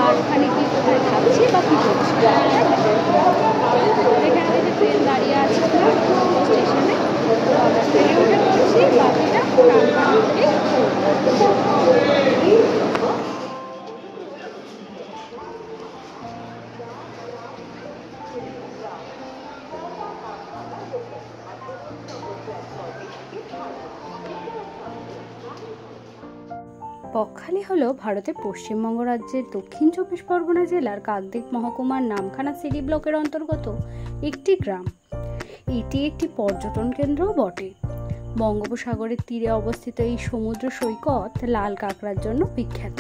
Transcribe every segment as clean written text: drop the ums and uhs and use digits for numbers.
আর ওখানে কি কোথায় থাকছি বা কী করছি। এখানে যে ট্রেন দাঁড়িয়ে আছে স্টেশনে, তো আমরা ট্রেনে উঠে পড়ছি, বাকিটা বকখালি হলো ভারতের পশ্চিমবঙ্গ রাজ্যের দক্ষিণ চব্বিশ পরগনা জেলার কাকদ্বীপ মহকুমার নামখানা সিডি ব্লকের অন্তর্গত একটি গ্রাম। এটি একটি পর্যটন কেন্দ্রও বটে। বঙ্গোপসাগরের তীরে অবস্থিত এই সমুদ্র সৈকত লাল কাঁকড়ার জন্য বিখ্যাত।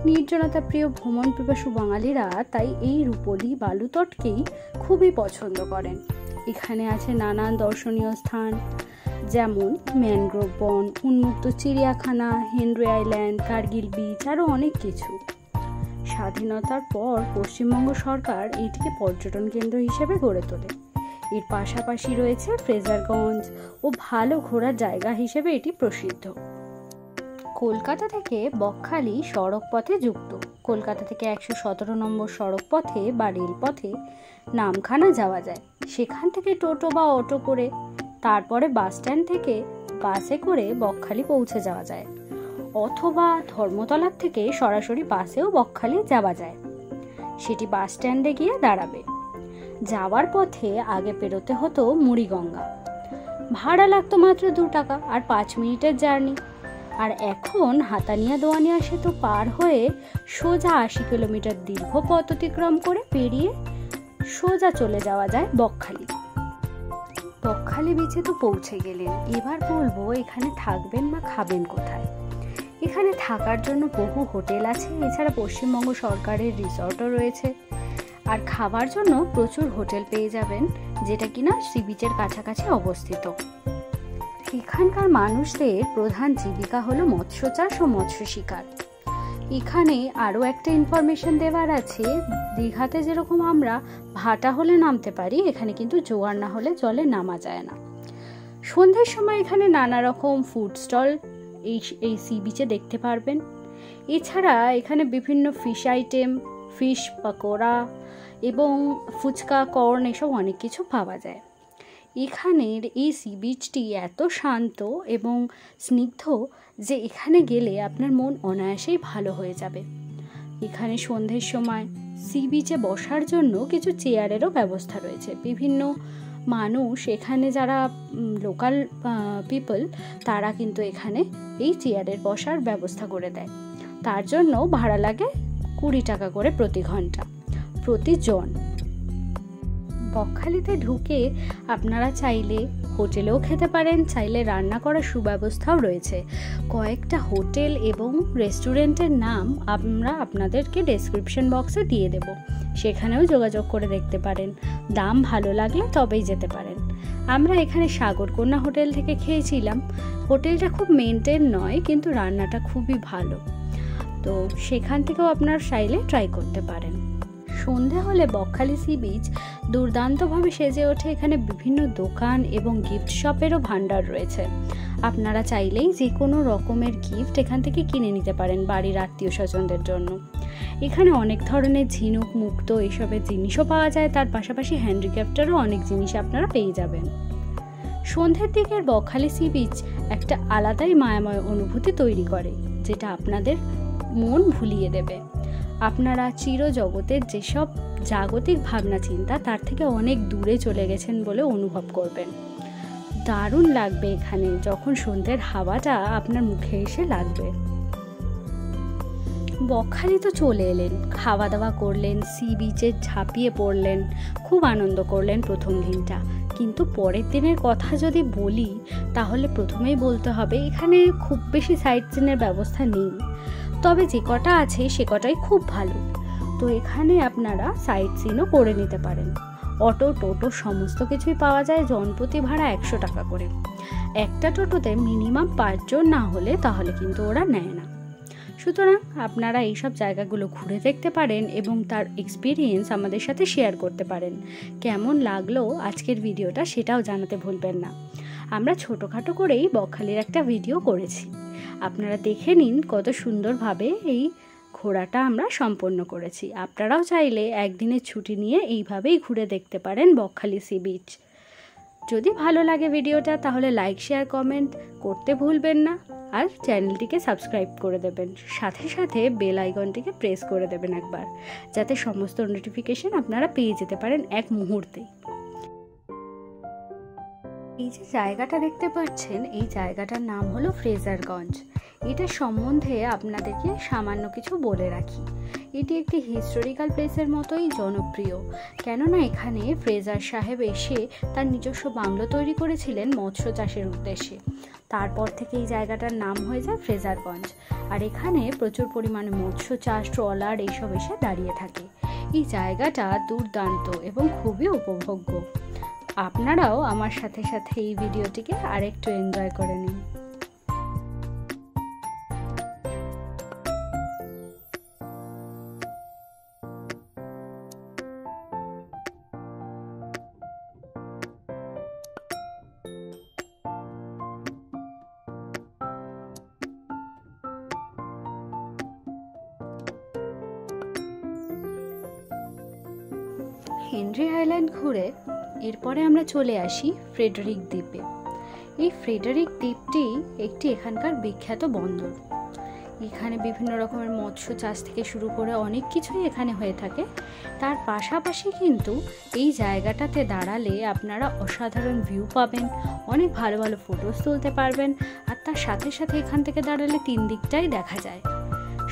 নির্জনতা প্রিয় ভ্রমণ পিপাসু বাঙালিরা তাই এই রূপলি বালুতটকেই খুবই পছন্দ করেন। এখানে আছে নানান দর্শনীয় স্থান, যেমন ম্যানগ্রোভ বন, উন্মুক্ত চিড়িয়াখানা, হেনরি আইল্যান্ড, কার্গিল বিচ, আরও অনেক কিছু। স্বাধীনতার পর পশ্চিমবঙ্গ সরকার এটিকে পর্যটন কেন্দ্র হিসেবে গড়ে তোলে। এর পাশাপাশি রয়েছে ফ্রেজারগঞ্জ ও ভালো ঘোরার জায়গা হিসেবে এটি প্রসিদ্ধ। কলকাতা থেকে বকখালি সড়ক পথে যুক্ত। কলকাতা থেকে 117 নম্বর সড়ক পথে বা রেলপথে নামখানা যাওয়া যায়। সেখান থেকে টোটো বা অটো করে, তারপরে বাস স্ট্যান্ড থেকে বাসে করে বকখালি পৌঁছে যাওয়া যায়, অথবা ধর্মতলার থেকে সরাসরি বাসেও বকখালি যাওয়া যায়। সেটি বাস স্ট্যান্ডে গিয়ে দাঁড়াবে। যাওয়ার পথে আগে পেরোতে হতো মুড়িগঙ্গা, ভাড়া লাগতো মাত্র 2 টাকা আর 5 মিনিটের জার্নি। আর এখন হাতানিয়া দোয়ানিয়া সেতু পার হয়ে সোজা 80 কিলোমিটার দীর্ঘ পথ অতিক্রম করে পেরিয়ে সোজা চলে যাওয়া যায় বকখালি। বকখালি বিচে তো পৌঁছে গেলেন, এবার বলবো এখানে থাকবেন বা খাবেন কোথায়। এখানে থাকার জন্য বহু হোটেল আছে, এছাড়া পশ্চিমবঙ্গ সরকারের রিসর্টও রয়েছে। আর খাবার জন্য প্রচুর হোটেল পেয়ে যাবেন, যেটা কিনা সি বিচের কাছাকাছি অবস্থিত। এখানকার মানুষদের প্রধান জীবিকা হলো মৎস্য চাষ ও মৎস্য শিকার। এখানে আরও একটা ইনফরমেশন দেওয়ার আছে, দীঘাতে যেরকম আমরা ভাটা হলে নামতে পারি, এখানে কিন্তু জোয়ার না হলে জলে নামা যায় না। সন্ধ্যের সময় এখানে নানা রকম ফুড স্টল এই সি বিচে দেখতে পারবেন। এছাড়া এখানে বিভিন্ন ফিশ আইটেম, ফিশ পকোড়া এবং ফুচকা, কর্ন, এসব অনেক কিছু পাওয়া যায়। এখানের এই সি বিচটি এত শান্ত এবং স্নিগ্ধ যে এখানে গেলে আপনার মন অনায়াসেই ভালো হয়ে যাবে। এখানে সন্ধ্যের সময় সি বিচে বসার জন্য কিছু চেয়ারেরও ব্যবস্থা রয়েছে। বিভিন্ন মানুষ এখানে যারা লোকাল পিপল, তারা কিন্তু এখানে এই চেয়ারের বসার ব্যবস্থা করে দেয়। তার জন্য ভাড়া লাগে 20 টাকা করে প্রতি ঘন্টা প্রতিজন। বকখালিতে ঢুকে আপনারা চাইলে হোটেলেও খেতে পারেন, চাইলে রান্না করার সুব্যবস্থাও রয়েছে। কয়েকটা হোটেল এবং রেস্টুরেন্টের নাম আমরা আপনাদেরকে ডেসক্রিপশন বক্সে দিয়ে দেব, সেখানেও যোগাযোগ করে দেখতে পারেন। দাম ভালো লাগলে তবেই যেতে পারেন। আমরা এখানে সাগরকন্যা হোটেল থেকে খেয়েছিলাম। হোটেলটা খুব মেনটেন নয়, কিন্তু রান্নাটা খুবই ভালো, তো সেখান থেকেও আপনারা চাইলে ট্রাই করতে পারেন। সন্ধে হলে বকখালি সি বিচ দুর্দান্তভাবে সেজে ওঠে। এখানে বিভিন্ন দোকান এবং গিফট শপেরও ভান্ডার রয়েছে। আপনারা চাইলেই যে কোনো রকমের গিফট এখান থেকে কিনে নিতে পারেন বাড়ির আত্মীয় স্বজনদের জন্য। এখানে অনেক ধরনের ঝিনুক, মুক্তো এইসবের জিনিসও পাওয়া যায়। তার পাশাপাশি হ্যান্ডিক্রাফটেরও অনেক জিনিস আপনারা পেয়ে যাবেন। সন্ধ্যের দিকের বকখালি সি বিচ একটা আলাদাই মায়াময় অনুভূতি তৈরি করে, যেটা আপনাদের মন ভুলিয়ে দেবে। আপনারা চিরজগতের যেসব জাগতিক ভাবনা চিন্তা, তার থেকে অনেক দূরে চলে গেছেন বলে অনুভব করবেন। দারুণ লাগবে এখানে যখন সন্ধ্যের হাওয়াটা আপনার মুখে এসে লাগবে। বকখালি তো চলে এলেন, খাওয়া দাওয়া করলেন, সি বিচে ঝাঁপিয়ে পড়লেন, খুব আনন্দ করলেন প্রথম দিনটা। কিন্তু পরের দিনের কথা যদি বলি, তাহলে প্রথমেই বলতে হবে এখানে খুব বেশি সাইট সিনের ব্যবস্থা নেই, তবে যে কটা আছে সে কটাই খুব ভালো। তো এখানে আপনারা সাইট সিনও করে নিতে পারেন। অটো, টোটো সমস্ত কিছুই পাওয়া যায়। জনপ্রতি ভাড়া 100 টাকা করে। একটা টোটোতে মিনিমাম 5 জন না হলে তাহলে কিন্তু ওরা নেয় না। সুতরাং আপনারা এইসব জায়গাগুলো ঘুরে দেখতে পারেন এবং তার এক্সপিরিয়েন্স আমাদের সাথে শেয়ার করতে পারেন। কেমন লাগলো আজকের ভিডিওটা সেটাও জানাতে ভুলবেন না। আমরা ছোটোখাটো করেই বকখালির একটা ভিডিও করেছি, আপনারা দেখে নিন কত সুন্দরভাবে এই ঘোরাটা আমরা সম্পন্ন করেছি। আপনারাও চাইলে একদিনের ছুটি নিয়ে এইভাবেই ঘুরে দেখতে পারেন বকখালি সি বিচ। যদি ভালো লাগে ভিডিওটা তাহলে লাইক, শেয়ার, কমেন্ট করতে ভুলবেন না। আর চ্যানেলটিকে সাবস্ক্রাইব করে দেবেন, সাথে সাথে বেল আইকনটিকে প্রেস করে দেবেন একবার, যাতে সমস্ত নোটিফিকেশন আপনারা পেয়ে যেতে পারেন এক মুহূর্তেই। এই যে জায়গাটা দেখতে পাচ্ছেন, এই জায়গাটার নাম হলো ফ্রেজারগঞ্জ। এটা সম্বন্ধে আপনাদেরকে সামান্য কিছু বলে রাখি। এটি একটি হিস্টোরিক্যাল প্লেসের মতোই জনপ্রিয়, কেননা এখানে ফ্রেজার সাহেব এসে তার নিজস্ব বাংলো তৈরি করেছিলেন মৎস্য চাষের উদ্দেশ্যে। তারপর থেকে এই জায়গাটার নাম হয়ে যায় ফ্রেজারগঞ্জ। আর এখানে প্রচুর পরিমাণে মৎস্য চাষ, ট্রলার এইসব এসে দাঁড়িয়ে থাকে। এই জায়গাটা দুর্দান্ত এবং খুবই উপভোগ্য। আপনারাও আমার সাথে সাথে এই ভিডিওটিকে আরেকটু এনজয় করে নিন। হেনরি আইল্যান্ড ঘুরে এরপরে আমরা চলে আসি ফ্রেডারিক দ্বীপে। এই ফ্রেডারিক দ্বীপটি একটি এখানকার বিখ্যাত বন্দর। এখানে বিভিন্ন রকমের মৎস্য চাষ থেকে শুরু করে অনেক কিছুই এখানে হয়ে থাকে। তার পাশাপাশি কিন্তু এই জায়গাটাতে দাঁড়ালে আপনারা অসাধারণ ভিউ পাবেন, অনেক ভালো ভালো ফটোস তুলতে পারবেন। আর তার সাথে সাথে এখান থেকে দাঁড়ালে তিন দিকটাই দেখা যায়,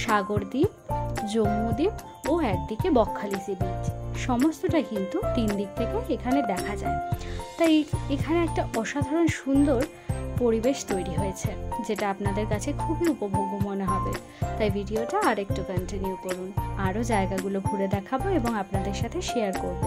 সাগর দ্বীপ, জম্মু দ্বীপ ও একদিকে বকখালি সি বিচ। সমস্তটা কিন্তু তিন দিক থেকে এখানে দেখা যায়। তাই এখানে একটা অসাধারণ সুন্দর পরিবেশ তৈরি হয়েছে, যেটা আপনাদের কাছে খুবই উপভোগ্য মনে হবে। তাই ভিডিওটা আরেকটু কন্টিনিউ করুন, আরও জায়গাগুলো ঘুরে দেখাবো এবং আপনাদের সাথে শেয়ার করব।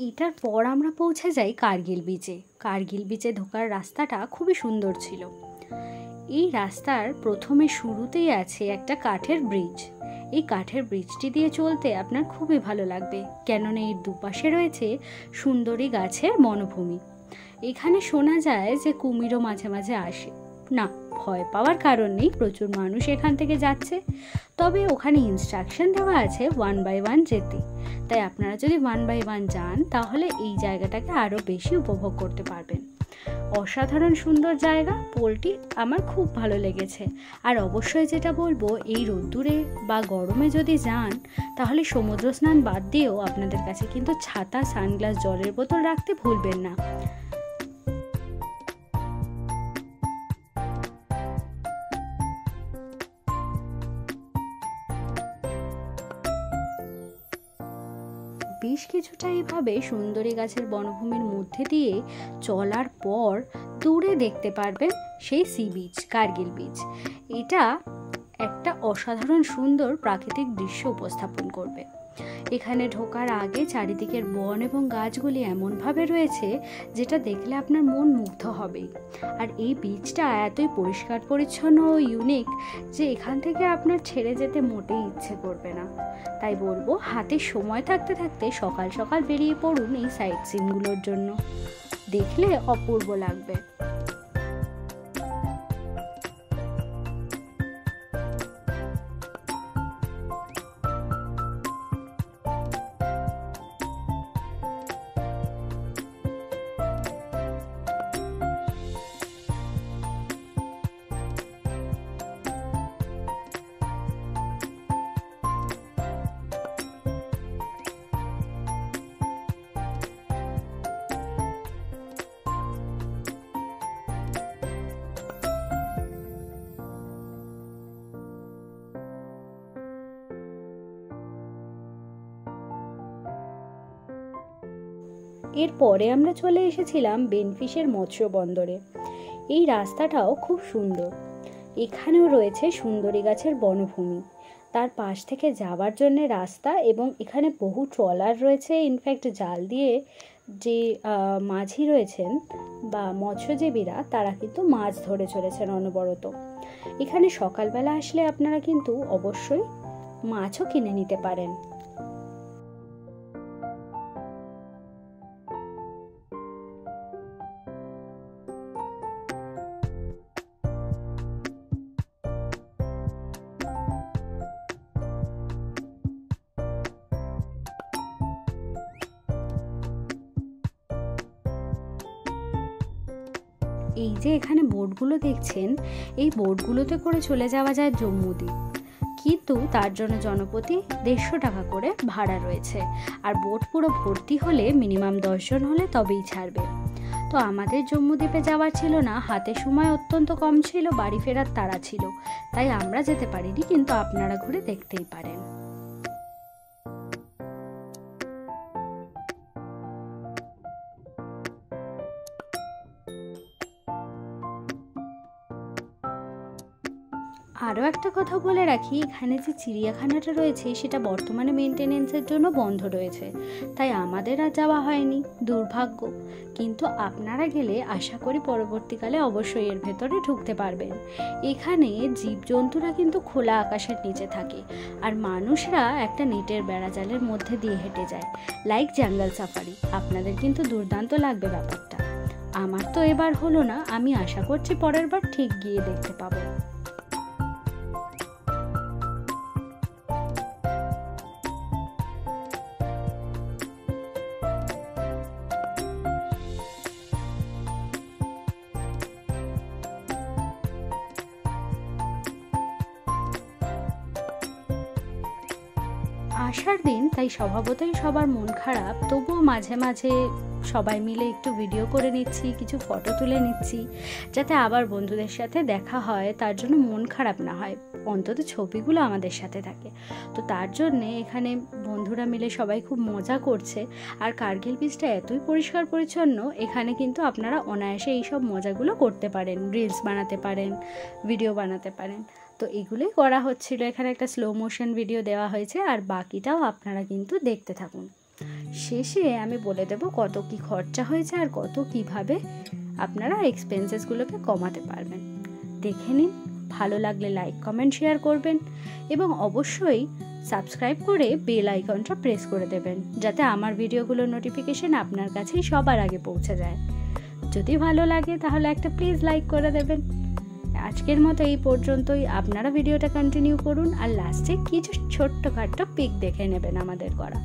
এটার পর আমরা পৌঁছে যাই কার্গিল বিচে। কার্গিল বিচে ঢোকার রাস্তাটা খুবই সুন্দর ছিল। এই রাস্তার প্রথমে শুরুতেই আছে একটা কাঠের ব্রিজ। এই কাঠের ব্রিজটি দিয়ে চলতে আপনার খুবই ভালো লাগবে, কেননা এর দুপাশে রয়েছে সুন্দরী গাছের বনভূমি। এখানে শোনা যায় যে কুমিরও মাঝে মাঝে আসে। না, ভয় পাওয়ার কারণ নেই, প্রচুর মানুষ এখান থেকে যাচ্ছে। তবে ওখানে ইনস্ট্রাকশন দেওয়া আছে 1 by 1 যেতে। তাই আপনারা যদি 1 by 1 যান তাহলে এই জায়গাটাকে আরও বেশি উপভোগ করতে পারবেন। অসাধারণ সুন্দর জায়গা, পোলটি আমার খুব ভালো লেগেছে। আর অবশ্যই যেটা বলবো, এই রোদ্দুরে বা গরমে যদি যান তাহলে সমুদ্র স্নান বাদ দিয়েও আপনাদের কাছে কিন্তু ছাতা, সানগ্লাস, জলের বোতল রাখতে ভুলবেন না। বেশ কিছুটা এইভাবে সুন্দরী গাছের বনভূমির মধ্যে দিয়ে চলার পর দূরে দেখতে পারবেন সেই সি বিচ, কার্গিল বিচ। এটা একটা অসাধারণ সুন্দর প্রাকৃতিক দৃশ্য উপস্থাপন করবে। এখানে ঢোকার আগে চারিদিকের বন এবং গাছগুলি এমনভাবে রয়েছে যেটা দেখলে আপনার মন মুগ্ধ হবেই। আর এই বিচটা এতই পরিষ্কার পরিচ্ছন্ন ও ইউনিক যে এখান থেকে আপনার ছেড়ে যেতে মোটেই ইচ্ছে করবে না। তাই বলবো, হাতে সময় থাকতে থাকতে সকাল সকাল বেরিয়ে পড়ুন এই সাইট সিনগুলোর জন্য, দেখলে অপূর্ব লাগবে। এরপরে আমরা চলে এসেছিলাম বেনফিশের মৎস্য বন্দরে। এই রাস্তাটাও খুব সুন্দর। এখানেও রয়েছে সুন্দরী গাছের বনভূমি। তার পাশ থেকে যাওয়ার জন্য রাস্তা, এবং এখানে বহু ট্রলার রয়েছে। ইনফ্যাক্ট জাল দিয়ে যে মাঝি রয়েছেন বা মৎস্যজীবীরা, তারা কিন্তু মাছ ধরে চলেছেন অনবরত। এখানে সকালবেলা আসলে আপনারা কিন্তু অবশ্যই মাছও কিনে নিতে পারেন। এই যে এখানে বোটগুলো দেখছেন, এই বোটগুলোতে করে চলে যাওয়া যায় জম্মুদ্বীপ, কিন্তু তার জন্য জনপ্রতি 150 টাকা করে ভাড়া রয়েছে। আর বোট পুরো ভর্তি হলে, মিনিমাম 10 জন হলে তবেই ছাড়বে। তো আমাদের জম্মুদ্বীপে যাওয়ার ছিল না, হাতে সময় অত্যন্ত কম ছিল, বাড়ি ফেরার তাড়া ছিল, তাই আমরা যেতে পারিনি, কিন্তু আপনারা ঘুরে দেখতেই পারেন। আরও একটা কথা বলে রাখি, এখানে যে চিড়িয়াখানাটা রয়েছে সেটা বর্তমানে মেনটেনেন্সের জন্য বন্ধ রয়েছে, তাই আমাদের আর যাওয়া হয়নি, দুর্ভাগ্য। কিন্তু আপনারা গেলে আশা করি পরবর্তীকালে অবশ্যই এর ভেতরে ঢুকতে পারবেন। এখানে জীবজন্তুরা কিন্তু খোলা আকাশের নিচে থাকে, আর মানুষরা একটা নেটের বেড়াজালের মধ্যে দিয়ে হেঁটে যায়, লাইক জঙ্গল সাফারি। আপনাদের কিন্তু দুর্দান্ত লাগবে ব্যাপারটা। আমার তো এবার হলো না, আমি আশা করছি পরের বার ঠিক গিয়ে দেখতে পাবো। আসার দিন, তাই স্বভাবতই সবার মন খারাপ, তবুও মাঝে মাঝে সবাই মিলে একটু ভিডিও করে নিচ্ছি, কিছু ফটো তুলে নিচ্ছি, যাতে আবার বন্ধুদের সাথে দেখা হয়, তার জন্য মন খারাপ না হয়, অন্তত ছবিগুলো আমাদের সাথে থাকে। তো তার জন্যে এখানে বন্ধুরা মিলে সবাই খুব মজা করছে। আর কার্গিল বিচটা এতই পরিষ্কার পরিচ্ছন্ন, এখানে কিন্তু আপনারা অনায়াসে এইসব মজাগুলো করতে পারেন, রিলস বানাতে পারেন, ভিডিও বানাতে পারেন। তো এগুলোই করা হচ্ছিল। এখানে একটা স্লো মোশন ভিডিও দেওয়া হয়েছে, আর বাকিটাও আপনারা কিন্তু দেখতে থাকুন। শেষে আমি বলে দেব কত কি খরচা হয়েছে আর কত কিভাবে আপনারা এক্সপেন্সেসগুলোকে কমাতে পারবেন। দেখে নিন, ভালো লাগলে লাইক কমেন্ট শেয়ার করবেন, এবং অবশ্যই সাবস্ক্রাইব করে বেল আইকনটা প্রেস করে দেবেন, যাতে আমার ভিডিওগুলোর নোটিফিকেশন আপনার কাছেই সবার আগে পৌঁছে যায়। যদি ভালো লাগে তাহলে একটা প্লিজ লাইক করে দেবেন। আজকের মতো এই পর্যন্তই। আপনারা ভিডিওটা কন্টিনিউ করুন, আর লাস্টে কিছু ছোট্টখাট্ট পিক দেখে নেবেন আমাদের করা।